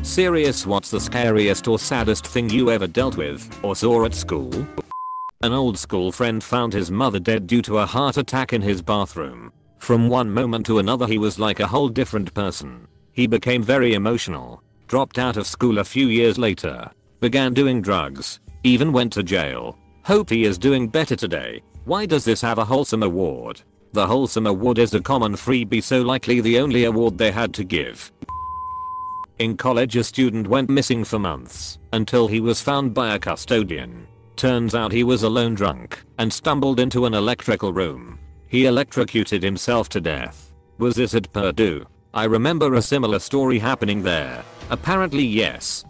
Serious, what's the scariest or saddest thing you ever dealt with or saw at school? An old school friend found his mother dead due to a heart attack in his bathroom. From one moment to another he was like a whole different person. He became very emotional, dropped out of school a few years later, began doing drugs, even went to jail. Hope he is doing better today. Why does this have a wholesome award? The wholesome award is a common freebie, so likely the only award they had to give. In college a student went missing for months until he was found by a custodian. Turns out he was alone drunk and stumbled into an electrical room. He electrocuted himself to death. Was this at Purdue? I remember a similar story happening there. Apparently yes.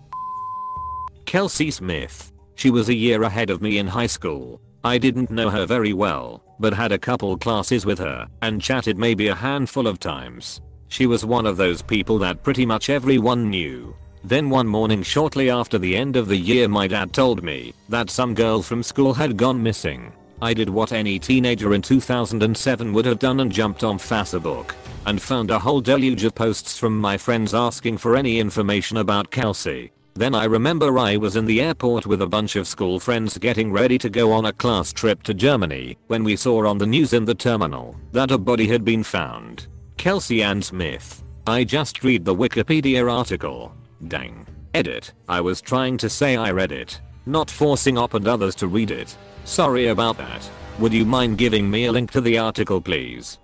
Kelsey Smith. She was a year ahead of me in high school. I didn't know her very well, but had a couple classes with her and chatted maybe a handful of times. She was one of those people that pretty much everyone knew. Then one morning shortly after the end of the year my dad told me that some girl from school had gone missing. I did what any teenager in 2007 would have done and jumped on Facebook and found a whole deluge of posts from my friends asking for any information about Kelsey. Then I remember I was in the airport with a bunch of school friends getting ready to go on a class trip to Germany when we saw on the news in the terminal that a body had been found. Kelsey Ann Smith. I just read the Wikipedia article. Dang. Edit. I was trying to say I read it, not forcing Op and others to read it. Sorry about that. Would you mind giving me a link to the article please?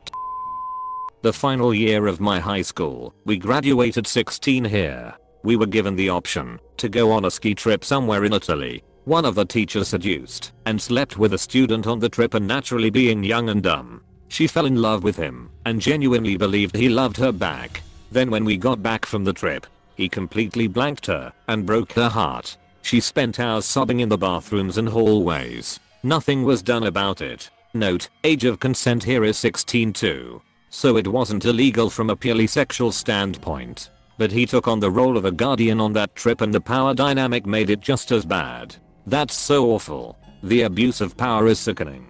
The final year of my high school, we graduated 16 here. We were given the option to go on a ski trip somewhere in Italy. One of the teachers seduced and slept with a student on the trip, and naturally being young and dumb, she fell in love with him and genuinely believed he loved her back. Then when we got back from the trip, he completely blanked her and broke her heart. She spent hours sobbing in the bathrooms and hallways. Nothing was done about it. Note, age of consent here is 16 too. So it wasn't illegal from a purely sexual standpoint. But he took on the role of a guardian on that trip and the power dynamic made it just as bad. That's so awful. The abuse of power is sickening.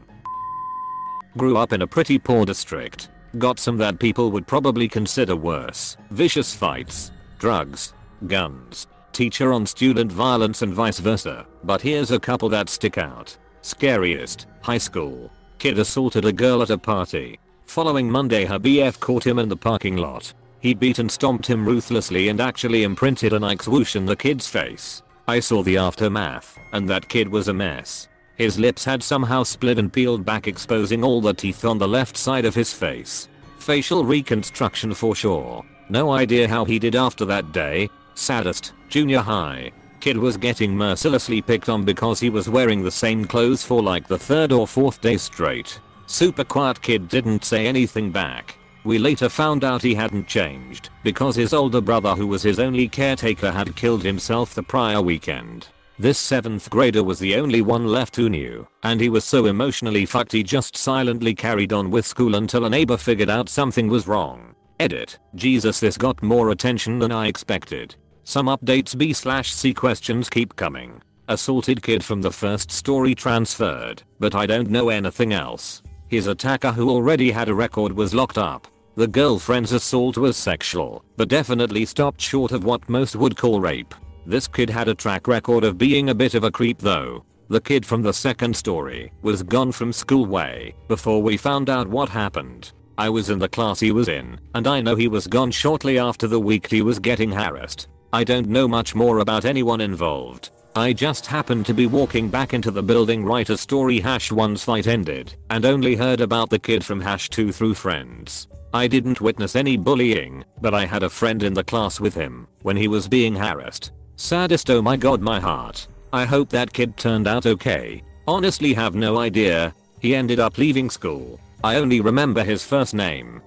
Grew up in a pretty poor district. Got some that people would probably consider worse. Vicious fights, drugs, guns, teacher on student violence and vice versa. But here's a couple that stick out. Scariest, high school. Kid assaulted a girl at a party. Following Monday her BF caught him in the parking lot. He beat and stomped him ruthlessly and actually imprinted a Nike swoosh in the kid's face. I saw the aftermath, and that kid was a mess. His lips had somehow split and peeled back, exposing all the teeth on the left side of his face. Facial reconstruction for sure. No idea how he did after that day. Saddest, junior high. Kid was getting mercilessly picked on because he was wearing the same clothes for like the third or fourth day straight. Super quiet kid, didn't say anything back. We later found out he hadn't changed because his older brother, who was his only caretaker, had killed himself the prior weekend. This 7th grader was the only one left who knew, and he was so emotionally fucked he just silently carried on with school until a neighbor figured out something was wrong. Edit. Jesus, this got more attention than I expected. Some updates B/C questions keep coming. Assaulted kid from the first story transferred, but I don't know anything else. His attacker, who already had a record, was locked up. The girlfriend's assault was sexual, but definitely stopped short of what most would call rape. This kid had a track record of being a bit of a creep though. The kid from the second story was gone from school way before we found out what happened. I was in the class he was in, and I know he was gone shortly after the week he was getting harassed. I don't know much more about anyone involved. I just happened to be walking back into the building right as story #1's fight ended, and only heard about the kid from #2 through friends. I didn't witness any bullying, but I had a friend in the class with him when he was being harassed. Saddest, oh my god, my heart. I hope that kid turned out okay. Honestly have no idea. He ended up leaving school. I only remember his first name.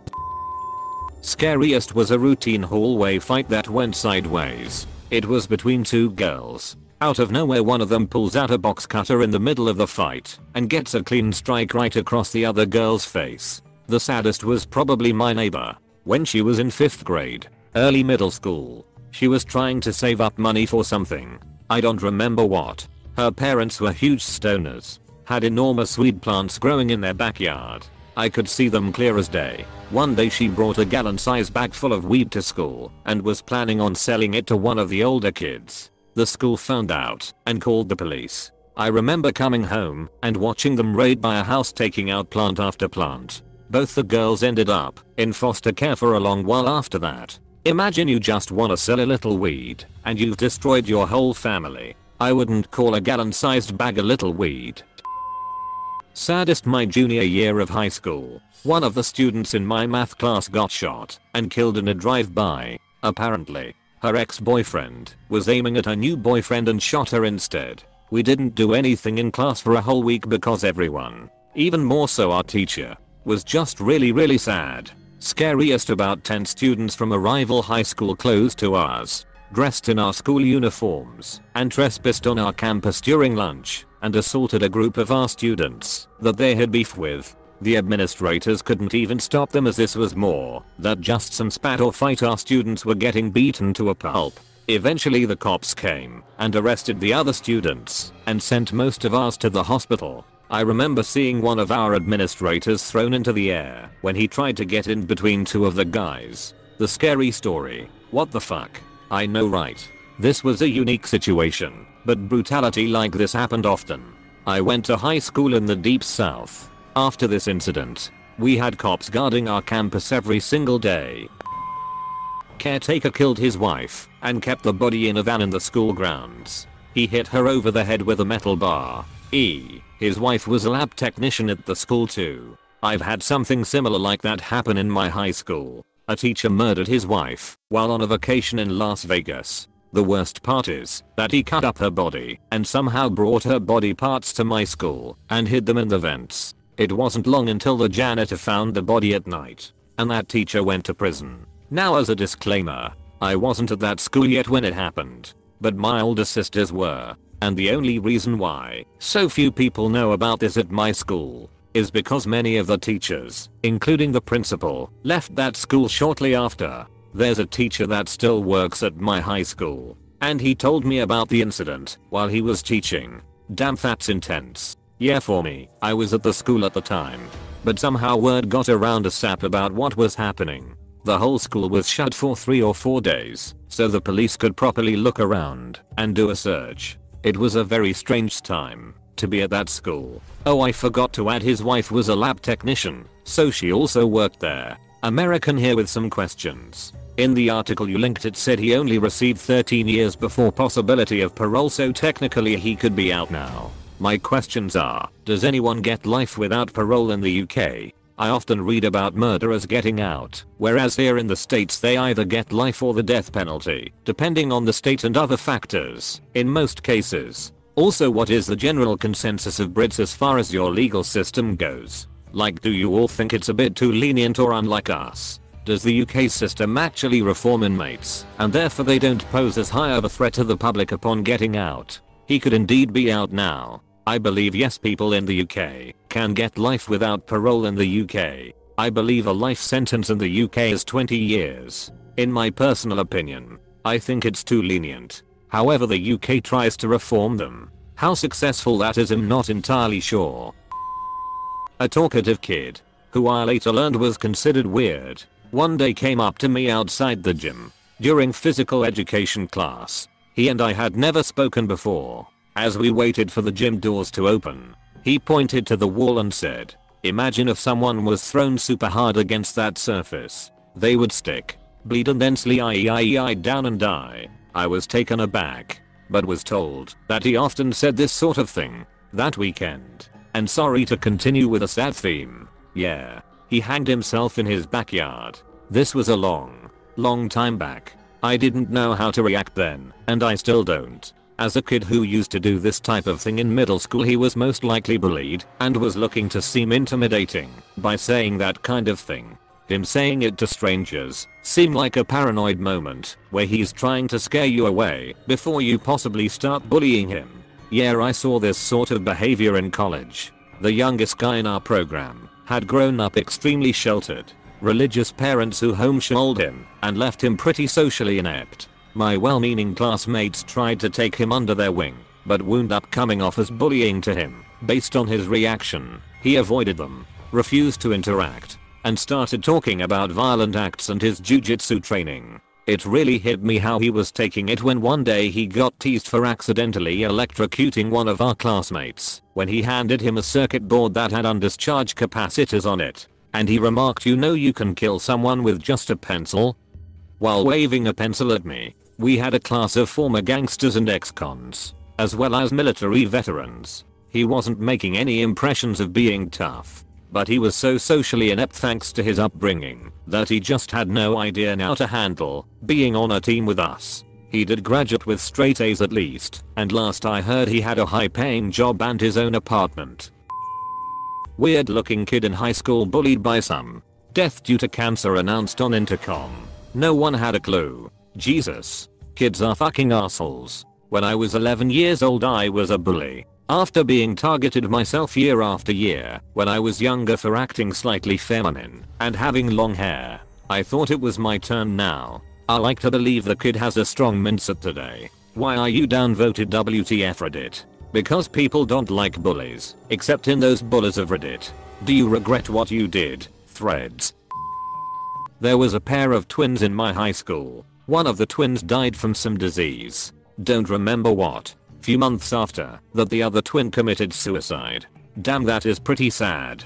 Scariest was a routine hallway fight that went sideways. It was between two girls. Out of nowhere one of them pulls out a box cutter in the middle of the fight and gets a clean strike right across the other girl's face. The saddest was probably my neighbor. When she was in 5th grade, early middle school, she was trying to save up money for something. I don't remember what. Her parents were huge stoners, had enormous weed plants growing in their backyard, I could see them clear as day. One day she brought a gallon-sized bag full of weed to school and was planning on selling it to one of the older kids. The school found out and called the police. I remember coming home and watching them raid my house, taking out plant after plant. Both the girls ended up in foster care for a long while after that. Imagine you just wanna sell a little weed and you've destroyed your whole family. I wouldn't call a gallon-sized bag a little weed. Saddest, my junior year of high school. One of the students in my math class got shot and killed in a drive-by. Apparently, her ex-boyfriend was aiming at her new boyfriend and shot her instead. We didn't do anything in class for a whole week because everyone, even more so our teacher, was just really sad. Scariest, about 10 students from a rival high school close to ours, dressed in our school uniforms, and trespassed on our campus during lunch and assaulted a group of our students that they had beef with. The administrators couldn't even stop them, as this was more than just some spat or fight. Our students were getting beaten to a pulp. Eventually the cops came and arrested the other students and sent most of ours to the hospital. I remember seeing one of our administrators thrown into the air when he tried to get in between two of the guys. The scary story. What the fuck? I know, right? This was a unique situation, but brutality like this happened often. I went to high school in the deep south. After this incident, we had cops guarding our campus every single day. Caretaker killed his wife and kept the body in a van in the school grounds. He hit her over the head with a metal bar. His wife was a lab technician at the school too. I've had something similar like that happen in my high school. A teacher murdered his wife while on a vacation in Las Vegas. The worst part is that he cut up her body and somehow brought her body parts to my school and hid them in the vents. It wasn't long until the janitor found the body at night, and that teacher went to prison. Now, as a disclaimer, I wasn't at that school yet when it happened, but my older sisters were, and the only reason why so few people know about this at my school is because many of the teachers, including the principal, left that school shortly after. There's a teacher that still works at my high school, and he told me about the incident while he was teaching. Damn, that's intense. Yeah, for me, I was at the school at the time, but somehow word got around ASAP about what was happening. The whole school was shut for 3 or 4 days, so the police could properly look around and do a search. It was a very strange time to be at that school. Oh, I forgot to add, his wife was a lab technician, so she also worked there. American here with some questions. In the article you linked, it said he only received 13 years before possibility of parole, so technically he could be out now. My questions are, does anyone get life without parole in the UK? I often read about murderers getting out, whereas here in the States they either get life or the death penalty, depending on the state and other factors, in most cases. Also, what is the general consensus of Brits as far as your legal system goes? Like, do you all think it's a bit too lenient, or unlike us? Does the UK system actually reform inmates, and therefore they don't pose as high of a threat to the public upon getting out? He could indeed be out now. I believe yes, people in the UK can get life without parole in the UK. I believe a life sentence in the UK is 20 years. In my personal opinion, I think it's too lenient. However, the UK tries to reform them. How successful that is, I'm not entirely sure. A talkative kid, who I later learned was considered weird, one day came up to me outside the gym during physical education class. He and I had never spoken before. As we waited for the gym doors to open, he pointed to the wall and said, "Imagine if someone was thrown super hard against that surface. They would stick, bleed, and then slide down and die." I was taken aback, but was told that he often said this sort of thing that weekend. And sorry to continue with a sad theme, yeah, he hanged himself in his backyard. This was a long time back. I didn't know how to react then, and I still don't. As a kid who used to do this type of thing in middle school, he was most likely bullied and was looking to seem intimidating by saying that kind of thing. Him saying it to strangers seemed like a paranoid moment where he's trying to scare you away before you possibly start bullying him. Yeah, I saw this sort of behavior in college. The youngest guy in our program had grown up extremely sheltered. Religious parents who homeschooled him and left him pretty socially inept. My well-meaning classmates tried to take him under their wing, but wound up coming off as bullying to him. Based on his reaction, he avoided them. refused to interact, and started talking about violent acts and his jujitsu training. It really hit me how he was taking it when one day he got teased for accidentally electrocuting one of our classmates when he handed him a circuit board that had undischarged capacitors on it. And he remarked, "You know you can kill someone with just a pencil?" While waving a pencil at me. We had a class of former gangsters and ex-cons, as well as military veterans. He wasn't making any impressions of being tough, but he was so socially inept thanks to his upbringing that he just had no idea how to handle being on a team with us. He did graduate with straight A's at least, and last I heard he had a high-paying job and his own apartment. Weird looking kid in high school bullied by some. Death due to cancer announced on intercom. No one had a clue. Jesus. Kids are fucking assholes. When I was 11 years old I was a bully. After being targeted myself year after year when I was younger for acting slightly feminine and having long hair. I thought it was my turn now. I like to believe the kid has a strong mindset today. Why are you downvoted WTF Reddit? Because people don't like bullies, except in those bullies of Reddit. Do you regret what you did? Threads. There was a pair of twins in my high school. One of the twins died from some disease. Don't remember what. Few months after that the other twin committed suicide. Damn, that is pretty sad.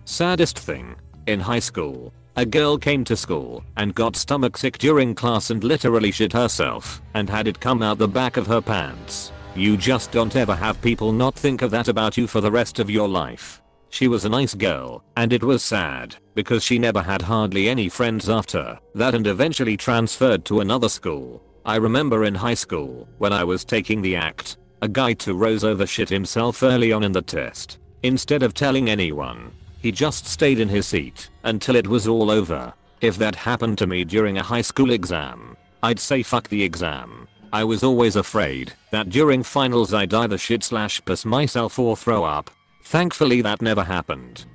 Saddest thing. In high school, a girl came to school and got stomach sick during class and literally shit herself and had it come out the back of her pants. You just don't ever have people not think of that about you for the rest of your life. She was a nice girl, and it was sad because she never had hardly any friends after that and eventually transferred to another school. I remember in high school when I was taking the act, a guy too rose over shit himself early on in the test. Instead of telling anyone, he just stayed in his seat until it was all over. If that happened to me during a high school exam, I'd say fuck the exam. I was always afraid that during finals I'd either shit/piss myself or throw up. Thankfully that never happened.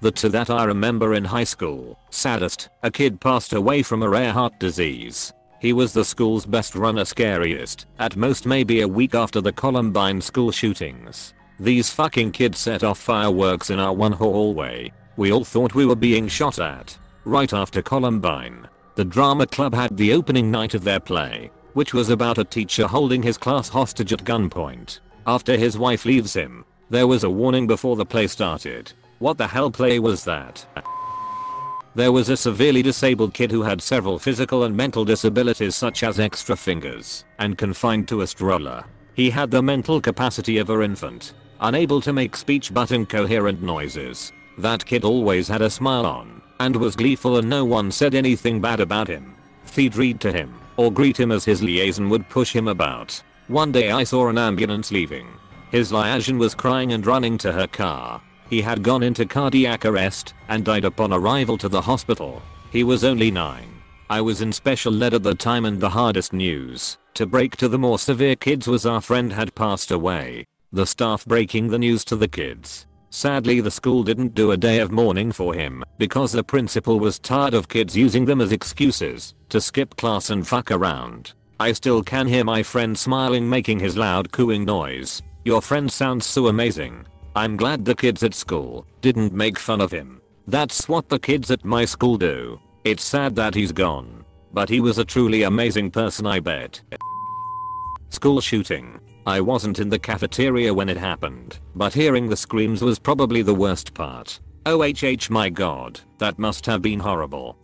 To that I remember in high school, Saddest, a kid passed away from a rare heart disease. He was the school's best runner, Scariest, at most maybe a week after the Columbine school shootings. These fucking kids set off fireworks in our one hallway. We all thought we were being shot at. Right after Columbine, the drama club had the opening night of their play, which was about a teacher holding his class hostage at gunpoint. After his wife leaves him, there was a warning before the play started. What the hell play was that? There was a severely disabled kid who had several physical and mental disabilities such as extra fingers and confined to a stroller. He had the mental capacity of an infant, unable to make speech but incoherent noises. That kid always had a smile on and was gleeful and no one said anything bad about him. They'd read to him or greet him as his liaison would push him about. One day I saw an ambulance leaving. His liaison was crying and running to her car. He had gone into cardiac arrest and died upon arrival to the hospital. He was only 9. I was in special ed at the time and the hardest news to break to the more severe kids was our friend had passed away. The staff breaking the news to the kids. Sadly the school didn't do a day of mourning for him because the principal was tired of kids using them as excuses to skip class and fuck around. I still can hear my friend smiling making his loud cooing noise. Your friend sounds so amazing. I'm glad the kids at school didn't make fun of him. That's what the kids at my school do. It's sad that he's gone, but he was a truly amazing person, I bet. School shooting. I wasn't in the cafeteria when it happened, but hearing the screams was probably the worst part. OHH, my god, that must have been horrible.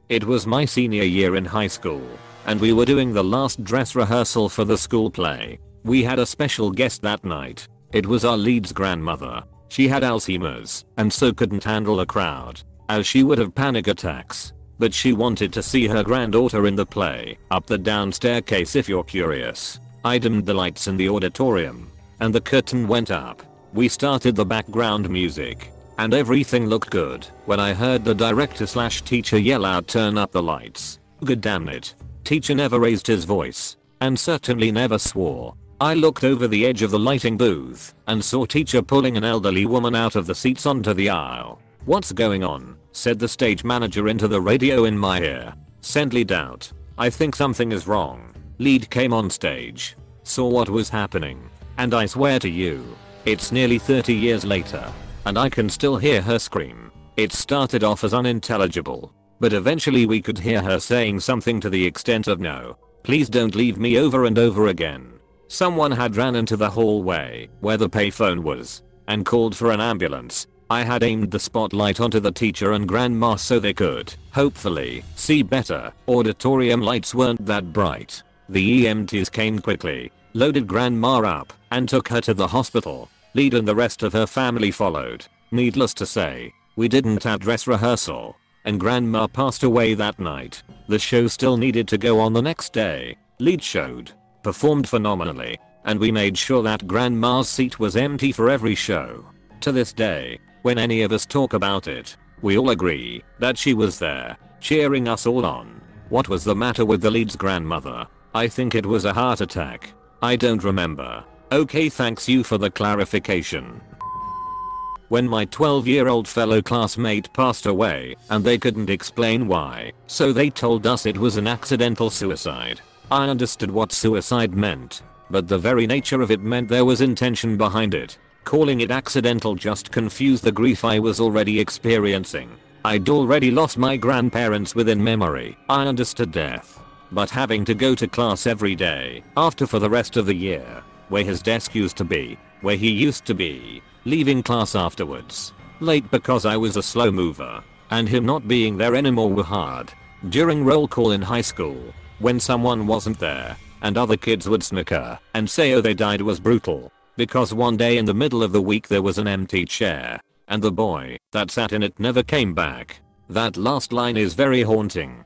It was my senior year in high school, and we were doing the last dress rehearsal for the school play. We had a special guest that night. It was our lead's grandmother. She had Alzheimer's and so couldn't handle a crowd, as she would have panic attacks. But she wanted to see her granddaughter in the play. Up the down staircase if you're curious. I dimmed the lights in the auditorium, and the curtain went up. We started the background music, and everything looked good when I heard the director/teacher yell out, "Turn up the lights." God damn it. Teacher never raised his voice, and certainly never swore. I looked over the edge of the lighting booth and saw teacher pulling an elderly woman out of the seats onto the aisle. "What's going on?" said the stage manager into the radio in my ear. "Send lead out. I think something is wrong." Lead came on stage, saw what was happening, and I swear to you, It's nearly 30 years later, and I can still hear her scream. It started off as unintelligible, but eventually we could hear her saying something to the extent of "No, please don't leave me," over and over again. Someone had ran into the hallway where the payphone was and called for an ambulance. I had aimed the spotlight onto the teacher and grandma so they could, hopefully, see better. Auditorium lights weren't that bright. The EMTs came quickly, loaded grandma up, and took her to the hospital. Lead and the rest of her family followed. Needless to say, we didn't have dress rehearsal, and grandma passed away that night. The show still needed to go on the next day. Lead showed, performed phenomenally, and we made sure that grandma's seat was empty for every show. To this day, when any of us talk about it, we all agree that she was there, cheering us all on. What was the matter with the lead's grandmother? I think it was a heart attack. I don't remember. Okay, thanks you for the clarification. When my 12-year-old fellow classmate passed away and they couldn't explain why, so they told us it was an accidental suicide. I understood what suicide meant, but the very nature of it meant there was intention behind it. Calling it accidental just confused the grief I was already experiencing. I'd already lost my grandparents within memory. I understood death, but having to go to class every day after for the rest of the year, where his desk used to be, where he used to be, leaving class afterwards, late because I was a slow mover, and him not being there anymore were hard. During roll call in high school, when someone wasn't there, and other kids would snicker and say oh they died, was brutal. Because one day in the middle of the week there was an empty chair, and the boy that sat in it never came back. That last line is very haunting.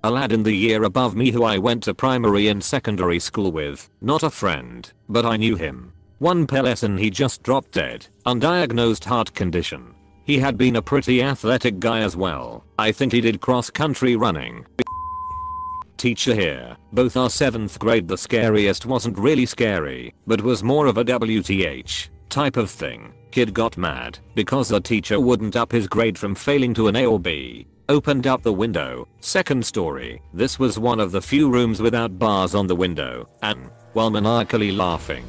A lad in the year above me who I went to primary and secondary school with, not a friend, but I knew him. One lesson he just dropped dead, undiagnosed heart condition. He had been a pretty athletic guy as well. I think he did cross country running. Teacher here. Both our 7th grade the scariest wasn't really scary, but was more of a WTH type of thing. Kid got mad because the teacher wouldn't up his grade from failing to an A or B. Opened up the window, 2nd story. This was one of the few rooms without bars on the window, and, while maniacally laughing,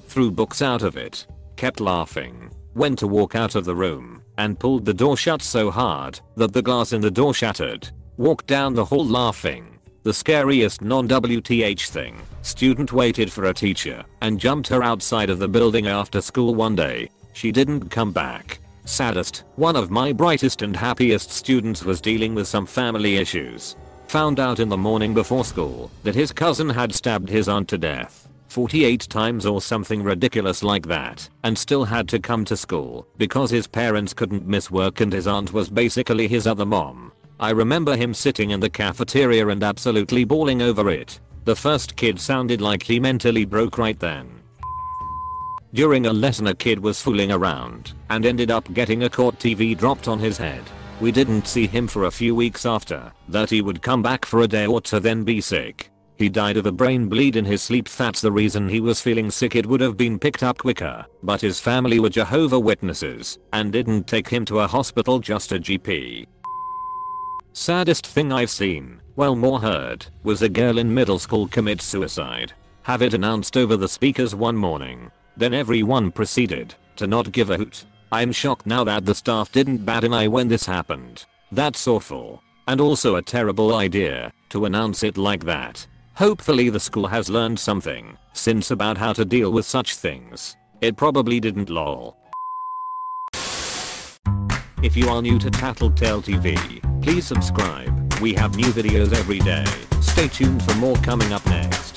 threw books out of it. Kept laughing, went to walk out of the room, and pulled the door shut so hard that the glass in the door shattered. Walked down the hall laughing. The scariest non-WTH thing. Student waited for a teacher and jumped her outside of the building after school one day. She didn't come back. Saddest, one of my brightest and happiest students was dealing with some family issues. Found out in the morning before school that his cousin had stabbed his aunt to death 48 times or something ridiculous like that, and still had to come to school because his parents couldn't miss work and his aunt was basically his other mom. I remember him sitting in the cafeteria and absolutely bawling over it. The first kid sounded like he mentally broke right then. During a lesson a kid was fooling around and ended up getting a court TV dropped on his head. We didn't see him for a few weeks after that. He would come back for a day or two then be sick. He died of a brain bleed in his sleep. That's the reason he was feeling sick. It would have been picked up quicker, but his family were Jehovah's Witnesses and didn't take him to a hospital, just a GP. Saddest thing I've seen, well more heard, was a girl in middle school commit suicide. Have it announced over the speakers one morning. Then everyone proceeded to not give a hoot. I'm shocked now that the staff didn't bat an eye when this happened. That's awful. And also a terrible idea to announce it like that. Hopefully the school has learned something since about how to deal with such things. It probably didn't, lol. If you are new to TattleTale TV, please subscribe. We have new videos every day. Stay tuned for more coming up next.